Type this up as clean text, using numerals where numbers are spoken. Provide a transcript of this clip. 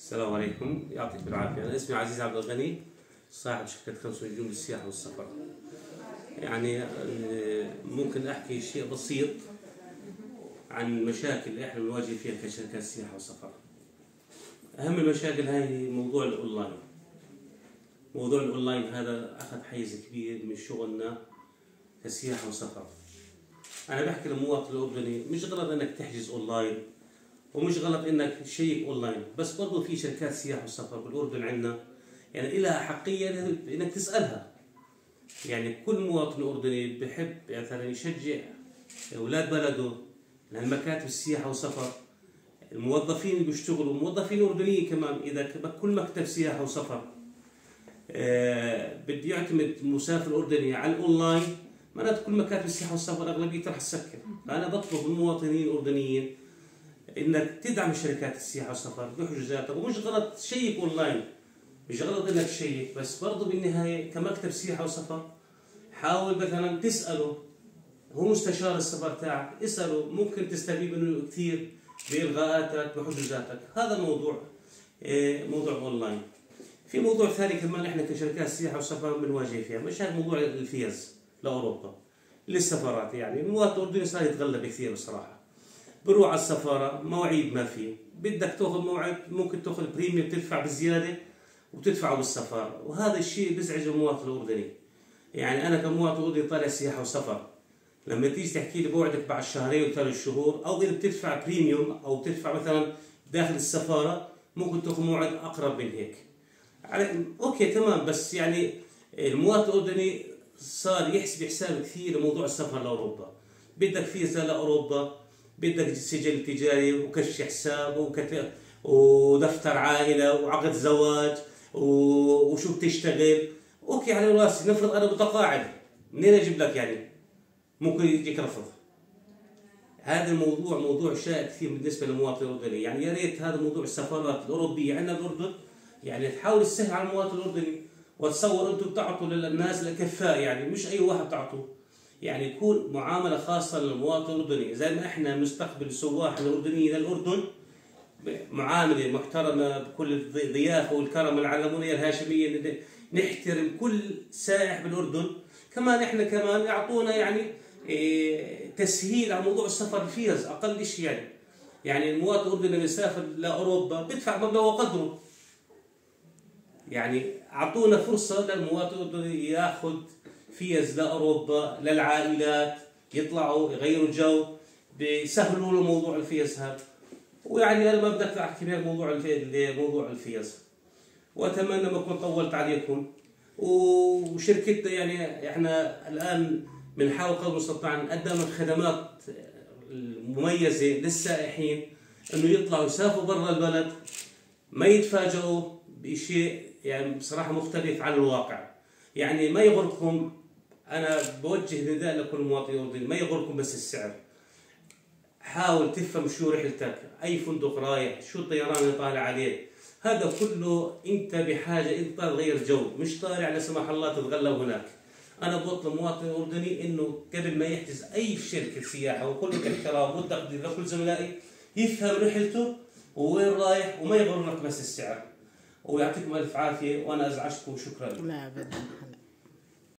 السلام عليكم، يعطيك العافية. أنا اسمي عزيز عبد الغني، صاحب شركة 5 نجوم للسياحة والسفر. يعني ممكن أحكي شيء بسيط عن المشاكل اللي إحنا بنواجه فيها كشركات سياحة والسفر. أهم المشاكل هاي موضوع الأونلاين. موضوع الأونلاين هذا أخذ حيز كبير من شغلنا كسياحة وسفر. أنا بحكي للمواطن الأردني مش غلط إنك تحجز أونلاين، ومش غلط انك تشيك اونلاين، بس برضه في شركات سياحه وسفر بالاردن عندنا يعني لها حقيه انك تسالها. يعني كل مواطن اردني بحب مثلا يشجع اولاد بلده لهالمكاتب السياحه والسفر. الموظفين اللي بيشتغلوا موظفين اردنيين كمان، اذا كل مكتب سياحه وسفر بده يعتمد المسافر الاردني على الاونلاين، معناته كل مكاتب السياحه والسفر اغلبيتها رح تسكر. فانا بطلب من المواطنين الاردنيين انك تدعم شركات السياحه والسفر بحجوزاتها. ومش غلط تشيك اونلاين، مش غلط انك تشيك، بس برضه بالنهايه كمكتب سياحه وسفر حاول مثلا تساله، هو مستشار السفر تاعك، اساله ممكن تستفيد منه كثير بالغاءاتك بحجوزاتك. هذا موضوع اونلاين. في موضوع ثاني كمان احنا كشركات سياحه وسفر بنواجه فيها، مش هذا موضوع الفيز لاوروبا للسفارات. يعني المواطن الاردني صار يتغلب كثير بصراحه، بروح على السفارة مواعيد ما في، بدك تاخذ موعد ممكن تاخذ بريميوم تدفع بزيادة وتدفعه بالسفارة، وهذا الشيء بيزعج المواطن الأردني. يعني أنا كمواطن أردني طالع سياحة وسفر، لما تيجي تحكي لي بوعدك بعد شهرين وثلاث شهور، أو إذا بتدفع بريميوم أو تدفع مثلا داخل السفارة ممكن تاخذ موعد أقرب من هيك. أوكي تمام، بس يعني المواطن الأردني صار يحسب حساب كثير لموضوع السفر لأوروبا. بدك فيزا لأوروبا، بدك سجل تجاري وكشف حساب ودفتر عائله وعقد زواج وشو بتشتغل. اوكي على راسي، نفرض انا متقاعد، منين اجيب لك؟ يعني ممكن يجيك رفض. هذا الموضوع موضوع شائك كثير بالنسبه للمواطن الاردني. يعني يا ريت هذا موضوع السفارات الاوروبيه عندنا بالاردن يعني تحاول تسهل على المواطن الاردني. وتصور انتم بتعطوا للناس الاكفاء، يعني مش اي واحد بتعطوه، يعني يكون معامله خاصه للمواطن الاردني. زي ما احنا بنستقبل السواح الاردنيين للاردن معامله محترمه بكل الضيافه والكرم العلمونيه الهاشميه، نحترم كل سائح بالاردن. كمان احنا كمان يعطونا يعني تسهيل على موضوع السفر الفيز اقل شيء. يعني المواطن الاردني لما يسافر لاوروبا بدفع مبلغ وقدره. يعني اعطونا فرصه للمواطن الاردني ياخذ فيز لاوروبا للعائلات، يطلعوا يغيروا جو، بيسهلوا له موضوع الفيز هذا. ويعني انا ما بدك احكي بهذا موضوع الفيز. واتمنى ما اكون طولت عليكم. وشركتنا يعني احنا الان بنحاول قدر المستطاع نقدم خدمات مميزه للسائحين، انه يطلعوا يسافروا برا البلد ما يتفاجئوا بشيء يعني بصراحه مختلف عن الواقع. يعني ما يغركم، انا بوجه نداء لكل مواطن اردني، ما يغركم بس السعر. حاول تفهم شو رحلتك، اي فندق رايح، شو الطيران اللي طالع عليه. هذا كله انت بحاجه، انت تغير جو، مش طالع لا سمح الله تتغلب هناك. انا بطلب المواطن الاردني انه قبل ما يحجز اي شركه سياحه، وكل الاحترام والتقدير لكل زملائي، يفهم رحلته ووين رايح وما يغرك بس السعر. ويعطيكم الف عافيه، وانا ازعجتكم، شكرا. لا ابدا.